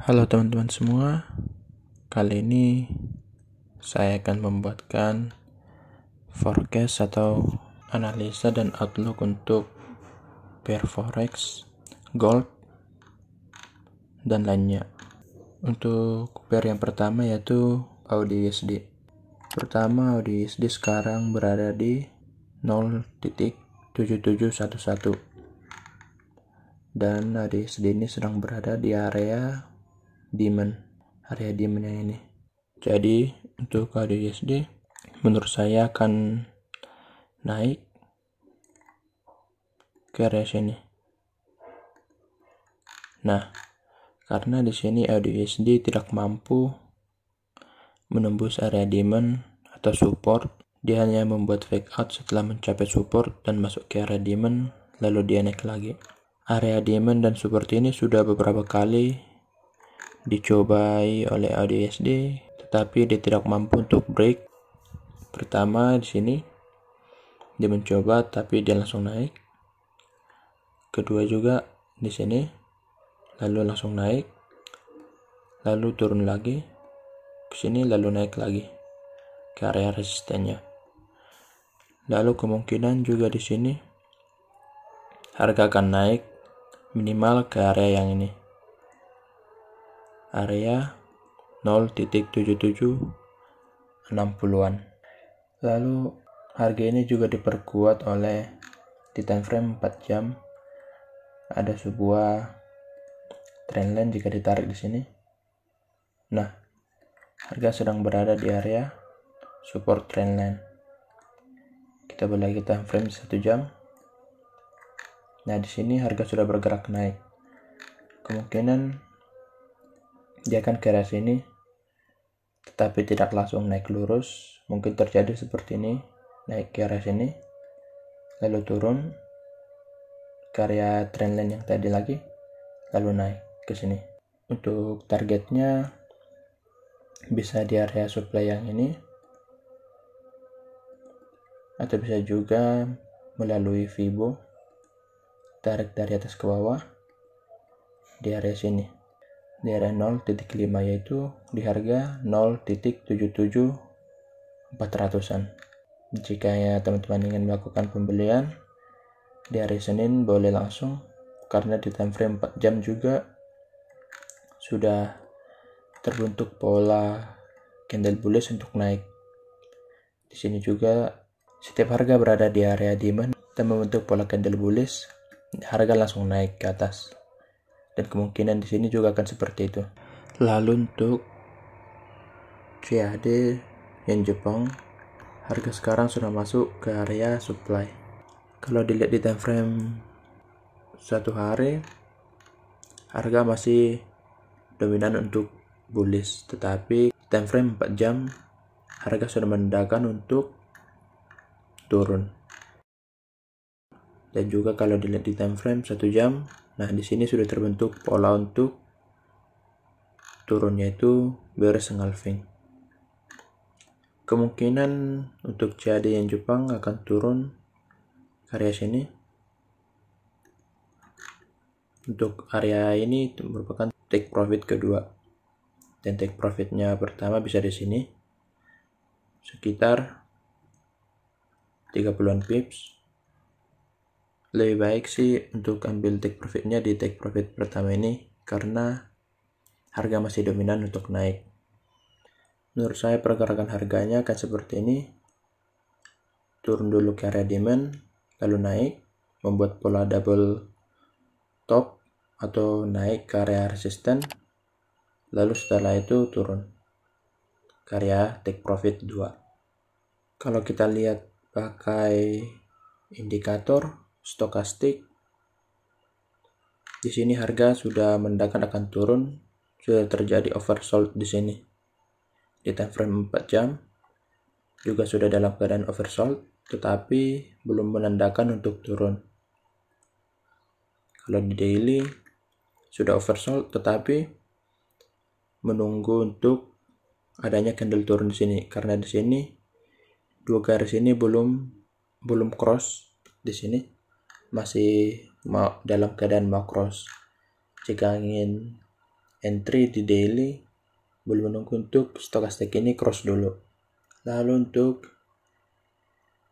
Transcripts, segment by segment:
Halo teman-teman semua, kali ini saya akan membuatkan forecast atau analisa dan outlook untuk pair forex, gold, dan lainnya. Untuk pair yang pertama yaitu AUD/USD. Pertama, AUD/USD sekarang berada di 0.7711 dan AUD/USD ini sedang berada di area demand yang ini. Jadi untuk AUD/USD menurut saya akan naik ke area sini. Nah, karena di sini AUD/USD tidak mampu menembus area demand atau support, dia hanya membuat fake out setelah mencapai support dan masuk ke area demand, lalu dia naik lagi. Area demand dan support ini sudah beberapa kali dicobai oleh AUD/USD, tetapi dia tidak mampu untuk break. Pertama di sini dia mencoba tapi dia langsung naik. Kedua juga di sini, lalu langsung naik, lalu turun lagi ke sini, lalu naik lagi ke area resistennya. Lalu kemungkinan juga di sini harga akan naik minimal ke area yang ini, area 0.7760-an. Lalu harga ini juga diperkuat oleh di time frame 4 jam ada sebuah trendline jika ditarik di sini. Nah, harga sedang berada di area support trendline. Kita balik lagi time frame 1 jam. Nah, di sini harga sudah bergerak naik. Kemungkinan dia akan ke area sini, tetapi tidak langsung naik lurus. Mungkin terjadi seperti ini, naik ke area sini, lalu turun ke area trendline yang tadi lagi, lalu naik ke sini. Untuk targetnya bisa di area supply yang ini, atau bisa juga melalui Fibo, tarik dari atas ke bawah di area sini, di area 0.5, yaitu di harga 0.77400-an. Jika ya teman-teman ingin melakukan pembelian di hari Senin, boleh langsung, karena di time frame 4 jam juga sudah terbentuk pola candle bullish untuk naik. Di sini juga setiap harga berada di area demand dan membentuk pola candle bullish, harga langsung naik ke atas. Dan kemungkinan di sini juga akan seperti itu. Lalu untuk CAD yen Jepang, harga sekarang sudah masuk ke area supply. Kalau dilihat di time frame 1 hari, harga masih dominan untuk bullish, tetapi time frame 4 jam harga sudah menandakan untuk turun. Dan juga kalau dilihat di time frame 1 jam, nah di sini sudah terbentuk pola untuk turun, yaitu bearish engulfing. Kemungkinan untuk CAD yen Jepang akan turun ke area sini. Untuk area ini merupakan take profit kedua, dan take profitnya pertama bisa di sini sekitar 30-an pips. Lebih baik sih untuk ambil take profitnya di take profit pertama ini, karena harga masih dominan untuk naik. Menurut saya pergerakan harganya akan seperti ini, turun dulu ke area demand, lalu naik, membuat pola double top atau naik ke area resisten, lalu setelah itu turun ke area take profit 2. Kalau kita lihat pakai indikator stokastik, di sini harga sudah menandakan akan turun, sudah terjadi oversold di sini. Di time frame 4 jam juga sudah dalam keadaan oversold, tetapi belum menandakan untuk turun. Kalau di daily sudah oversold, tetapi menunggu untuk adanya candle turun di sini, karena di sini dua garis ini belum cross. Di sini masih dalam keadaan mau cross. Jika ingin entry di daily, boleh menunggu untuk stokastik ini cross dulu. Lalu untuk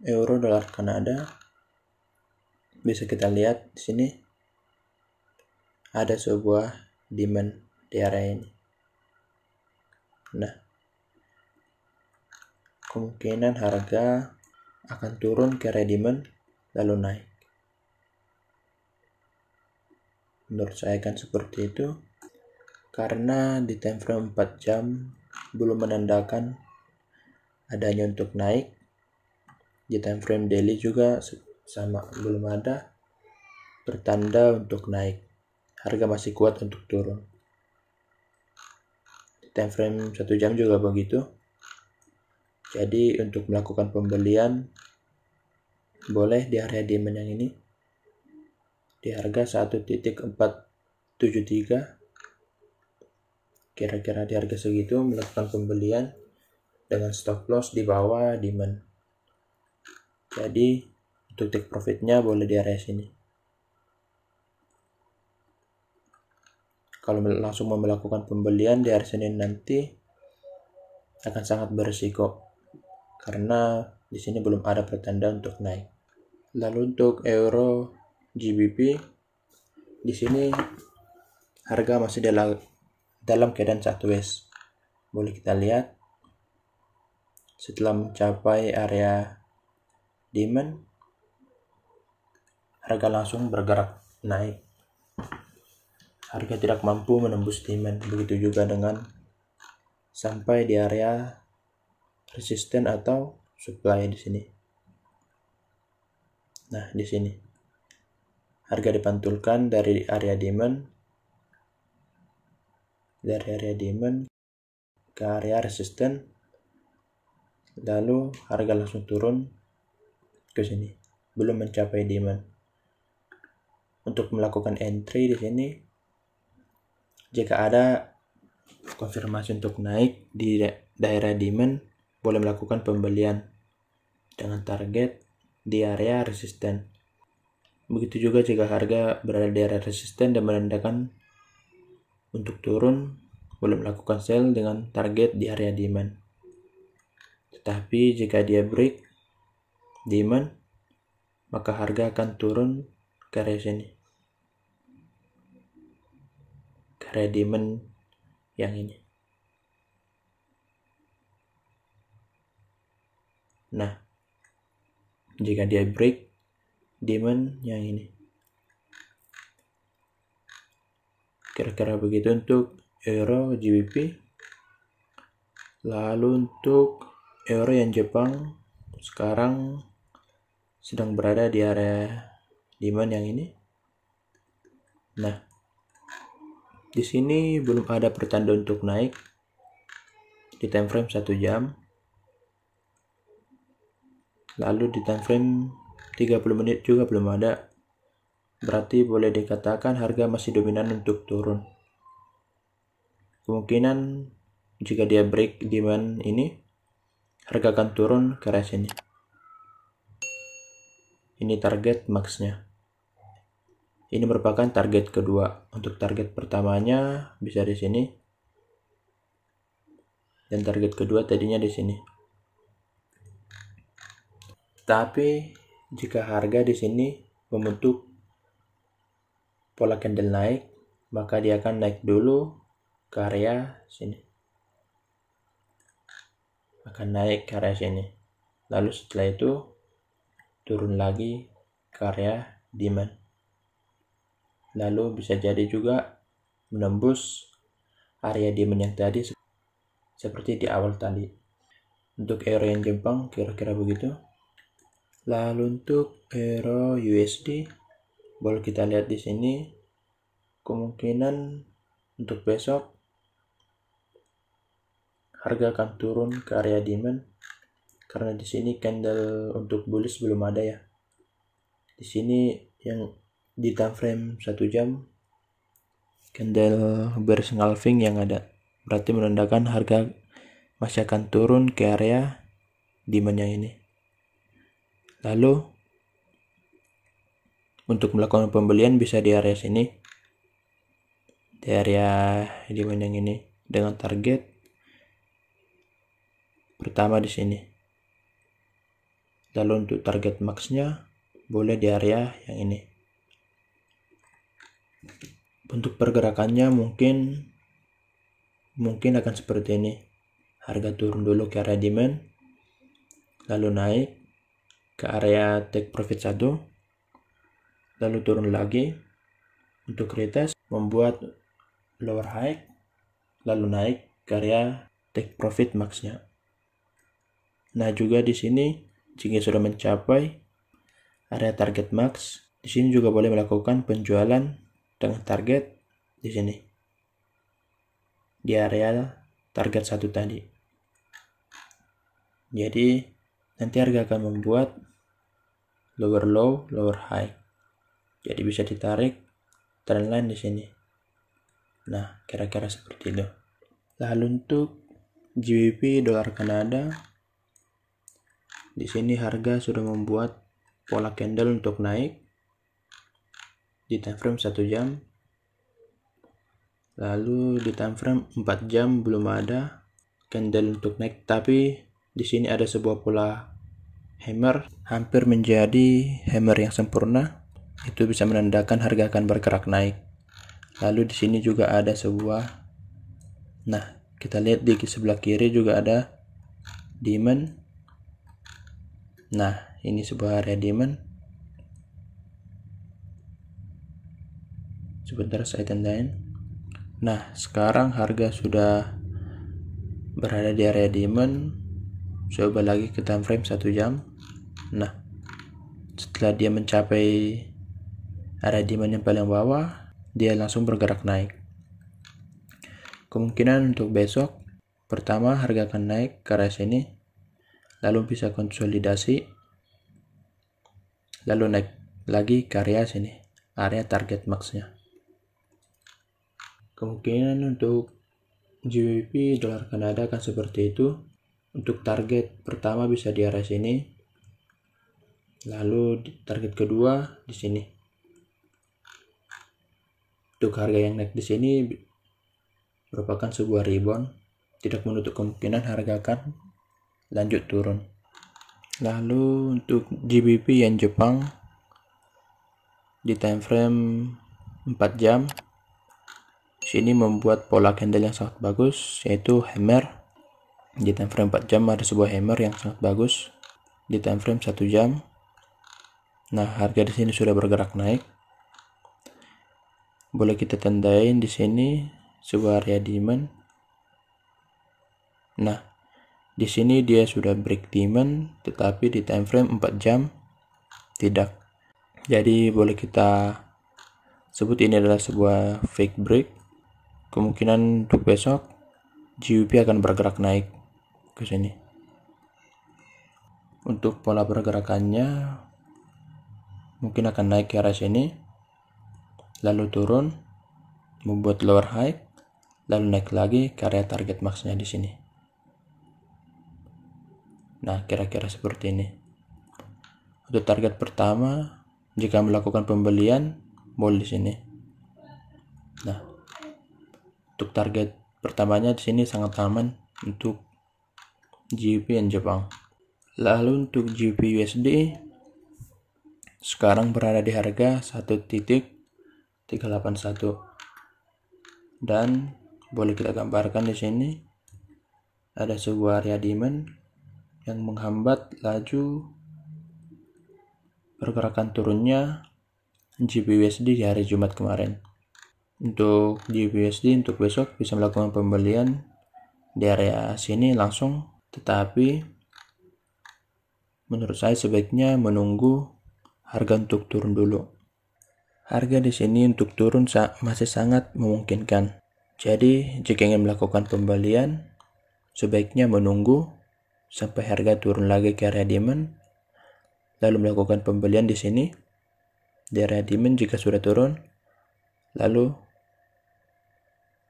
euro dolar Kanada, bisa kita lihat di sini ada sebuah demand di area ini. Nah, kemungkinan harga akan turun ke area demand lalu naik. Menurut saya kan seperti itu, karena di time frame 4 jam belum menandakan adanya untuk naik. Di time frame daily juga sama, belum ada pertanda untuk naik. Harga masih kuat untuk turun. Di time frame 1 jam juga begitu. Jadi untuk melakukan pembelian boleh di area demand yang ini di harga 1.473, kira-kira di harga segitu melakukan pembelian dengan stop loss di bawah demand. Jadi untuk take profitnya boleh di area sini. Kalau langsung mau melakukan pembelian di hari Senin nanti akan sangat berisiko karena di sini belum ada pertanda untuk naik. Lalu untuk euro GBP, di sini harga masih dalam keadaan sideways. Boleh kita lihat setelah mencapai area demand, harga langsung bergerak naik. Harga tidak mampu menembus demand. Begitu juga dengan sampai di area resisten atau supply di sini. Nah, di sini harga dipantulkan dari area demand ke area resisten, lalu harga langsung turun ke sini, belum mencapai demand. Untuk melakukan entry di sini, jika ada konfirmasi untuk naik di daerah demand, boleh melakukan pembelian dengan target di area resisten. Begitu juga jika harga berada di area resisten dan menandakan untuk turun, boleh melakukan sell dengan target di area demand. Tetapi jika dia break demand, maka harga akan turun ke area sini, ke area demand yang ini. Nah, jika dia break demand yang ini, kira-kira begitu untuk euro GBP. Lalu untuk euro yang Jepang sekarang sedang berada di area demand yang ini. Nah, di sini belum ada pertanda untuk naik di time frame 1 jam. Lalu di time frame 30 menit juga belum ada. Berarti boleh dikatakan harga masih dominan untuk turun. Kemungkinan jika dia break demand ini, harga akan turun ke area sini. Ini target maxnya. Ini merupakan target kedua. Untuk target pertamanya bisa di sini. Dan target kedua tadinya di sini. Tapi jika harga di sini membentuk pola candle naik, maka dia akan naik dulu ke area sini. Akan naik ke area sini. Lalu setelah itu turun lagi ke area demand. Lalu bisa jadi juga menembus area demand yang tadi seperti di awal tadi. Untuk euro yang Jepang kira-kira begitu. Lalu untuk euro USD boleh kita lihat di sini, kemungkinan untuk besok harga akan turun ke area demand karena di sini candle untuk bullish belum ada ya. Di sini yang di time frame 1 jam candle bearish engulfing yang ada, berarti menandakan harga masih akan turun ke area demand yang ini. Lalu untuk melakukan pembelian bisa di area sini. di area demand yang ini dengan target pertama di sini. Lalu untuk target maxnya boleh di area yang ini. Untuk pergerakannya mungkin akan seperti ini. Harga turun dulu ke area demand, lalu naik ke area take profit 1, lalu turun lagi untuk retest, membuat lower high, lalu naik ke area take profit maxnya. Nah, juga di sini jika sudah mencapai area target max, di sini juga boleh melakukan penjualan dengan target di sini di area target 1 tadi. Jadi nanti harga akan membuat lower low, lower high. Jadi bisa ditarik trendline di sini. Nah, kira-kira seperti itu. Lalu untuk GBP dolar Kanada, di sini harga sudah membuat pola candle untuk naik di time frame 1 jam. Lalu di time frame 4 jam belum ada candle untuk naik, tapi di sini ada sebuah pola hammer, hampir menjadi hammer yang sempurna. Itu bisa menandakan harga akan bergerak naik. Lalu di sini juga ada sebuah, nah kita lihat di sebelah kiri juga ada demand. Nah, ini sebuah area demand. Sebentar saya tandain. Nah, sekarang harga sudah berada di area demand. Coba lagi ke time frame 1 jam. Nah, setelah dia mencapai area demand yang paling bawah, dia langsung bergerak naik. Kemungkinan untuk besok, pertama harga akan naik ke area sini, lalu bisa konsolidasi, lalu naik lagi ke area sini, area target maxnya. Kemungkinan untuk GBP dolar Kanada akan seperti itu. Untuk target pertama bisa di area sini, lalu target kedua di sini. Untuk harga yang naik di sini merupakan sebuah rebound, tidak menutup kemungkinan harga akan lanjut turun. Lalu untuk GBP yen Jepang di time frame 4 jam, sini membuat pola candle yang sangat bagus, yaitu hammer. Di time frame 4 jam ada sebuah hammer yang sangat bagus. Di time frame 1 jam, nah harga di sini sudah bergerak naik. Boleh kita tandain di sini sebuah area demand. Nah, di sini dia sudah break demand, tetapi di time frame 4 jam tidak. Jadi boleh kita sebut ini adalah sebuah fake break. Kemungkinan untuk besok GBP akan bergerak naik ke sini. Untuk pola pergerakannya mungkin akan naik ke arah sini, lalu turun, membuat lower high, lalu naik lagi ke area target maxnya di sini. Nah, kira-kira seperti ini. Untuk target pertama, jika melakukan pembelian, boleh di sini. Nah, untuk target pertamanya di sini sangat aman untuk GBP yen Jepang. Lalu untuk GBP USD sekarang berada di harga 1.381 dan boleh kita gambarkan di sini ada sebuah area demand yang menghambat laju pergerakan turunnya GBP USD di hari Jumat kemarin. Untuk GBP USD untuk besok bisa melakukan pembelian di area sini langsung, tetapi menurut saya sebaiknya menunggu harga untuk turun dulu. Harga di sini untuk turun masih sangat memungkinkan. Jadi jika ingin melakukan pembelian, sebaiknya menunggu sampai harga turun lagi ke area demand, lalu melakukan pembelian di sini di area demand jika sudah turun, lalu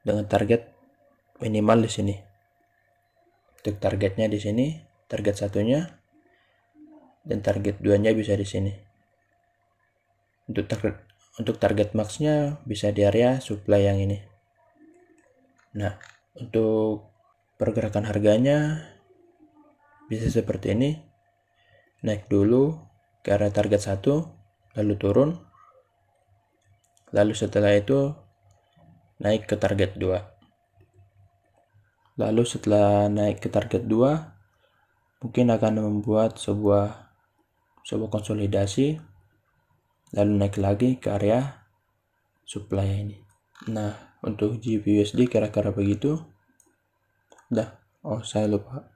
dengan target minimal di sini. Untuk targetnya di sini, target satunya dan target 2-nya bisa di sini. Untuk target maxnya bisa di area supply yang ini. Nah, untuk pergerakan harganya bisa seperti ini. Naik dulu ke arah target 1, lalu turun. Lalu setelah itu naik ke target 2. Lalu setelah naik ke target 2, mungkin akan membuat sebuah konsolidasi, lalu naik lagi ke area supply ini. Nah, untuk GBUSD kira-kira begitu. Saya lupa.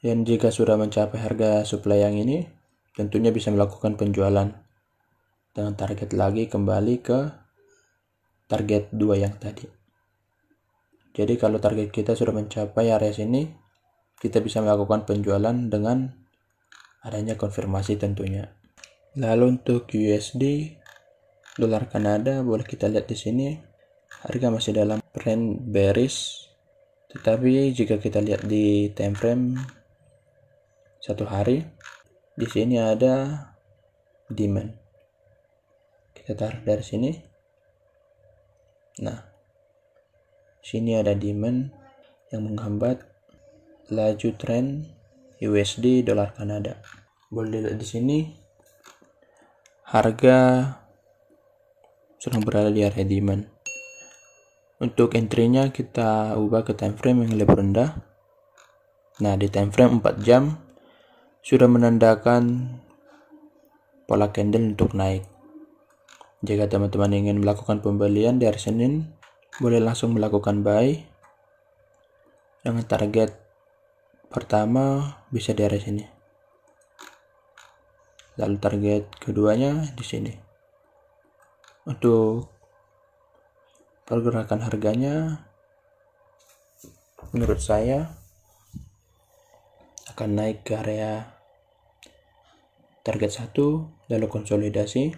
Dan jika sudah mencapai harga supply yang ini, tentunya bisa melakukan penjualan dengan target lagi kembali ke target 2 yang tadi. Jadi kalau target kita sudah mencapai area sini, kita bisa melakukan penjualan dengan adanya konfirmasi tentunya. Lalu untuk USD dolar Kanada, boleh kita lihat di sini harga masih dalam trend bearish, tetapi jika kita lihat di time frame 1 hari, di sini ada demand. Kita tarik dari sini. Nah, sini ada demand yang menghambat laju tren USD dolar Kanada. Boleh dilihat di sini harga sedang berada di area demand. Untuk entry-nya kita ubah ke time frame yang lebih rendah. Nah, di time frame 4 jam sudah menandakan pola candle untuk naik. Jika teman-teman ingin melakukan pembelian di hari Senin, boleh langsung melakukan buy dengan target pertama bisa di area sini. Lalu target keduanya di sini. Untuk pergerakan harganya, menurut saya akan naik ke area target 1, lalu konsolidasi,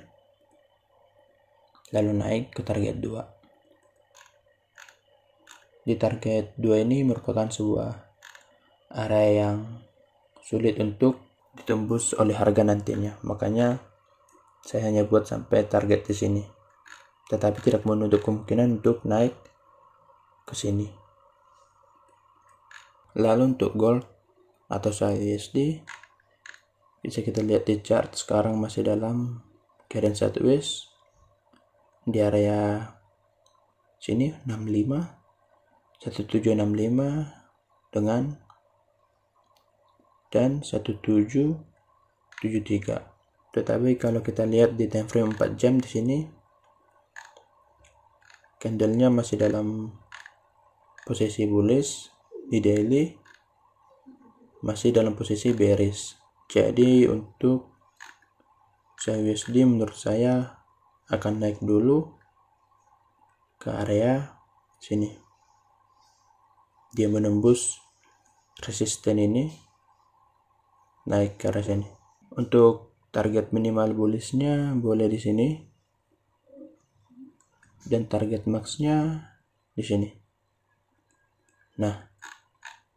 lalu naik ke target 2. Di target 2 ini merupakan sebuah area yang sulit untuk ditembus oleh harga nantinya. Makanya saya hanya buat sampai target di sini. Tetapi tidak menutup kemungkinan untuk naik ke sini. Lalu untuk gold atau USD, bisa kita lihat di chart sekarang masih dalam keadaan sideways di area sini 1765 dengan dan 1773. Tetapi kalau kita lihat di time frame 4 jam di sini, candlenya masih dalam posisi bullish, di daily masih dalam posisi bearish. Jadi untuk USD menurut saya akan naik dulu ke area sini. Dia menembus resisten ini, naik ke arah sini. Untuk target minimal bullishnya boleh di sini, dan target maxnya di sini. Nah,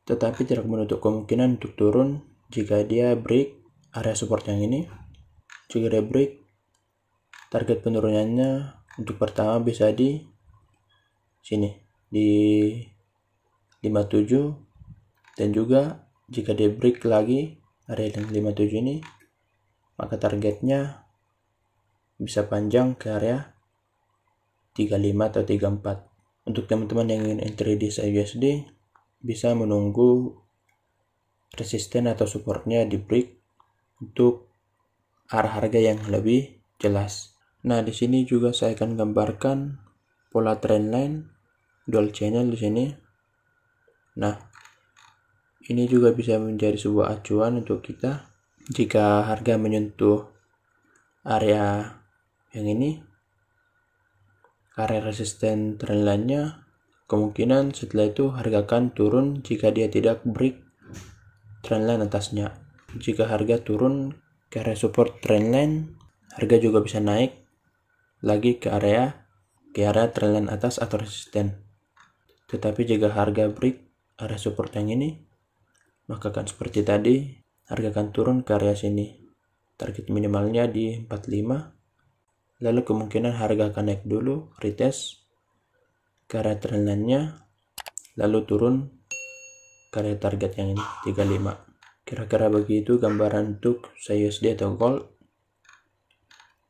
tetapi tidak menutup kemungkinan untuk turun jika dia break area support yang ini. Jika dia break, target penurunannya untuk pertama bisa di sini, di 57, dan juga jika dia break lagi area yang 57 ini, maka targetnya bisa panjang ke area 35 atau 34. Untuk teman-teman yang ingin entry di USD, bisa menunggu resisten atau supportnya di break untuk arah harga yang lebih jelas. Nah, di sini juga saya akan gambarkan pola trendline dual channel di sini. Nah, ini juga bisa menjadi sebuah acuan untuk kita. Jika harga menyentuh area yang ini, area resisten trendline-nya, kemungkinan setelah itu harga akan turun jika dia tidak break trendline atasnya. Jika harga turun ke area support trendline, harga juga bisa naik lagi ke area trendline atas atau resisten. Tetapi jika harga break area support yang ini, maka akan seperti tadi, harga akan turun ke area sini. Target minimalnya di 45. Lalu kemungkinan harga akan naik dulu, retest, ke area trend line-nya, lalu turun ke area target yang ini 35. Kira-kira begitu gambaran untuk USD atau gold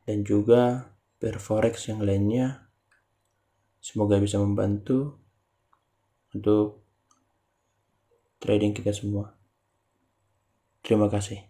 dan juga pair forex yang lainnya. Semoga bisa membantu untuk trading kita semua. Terima kasih.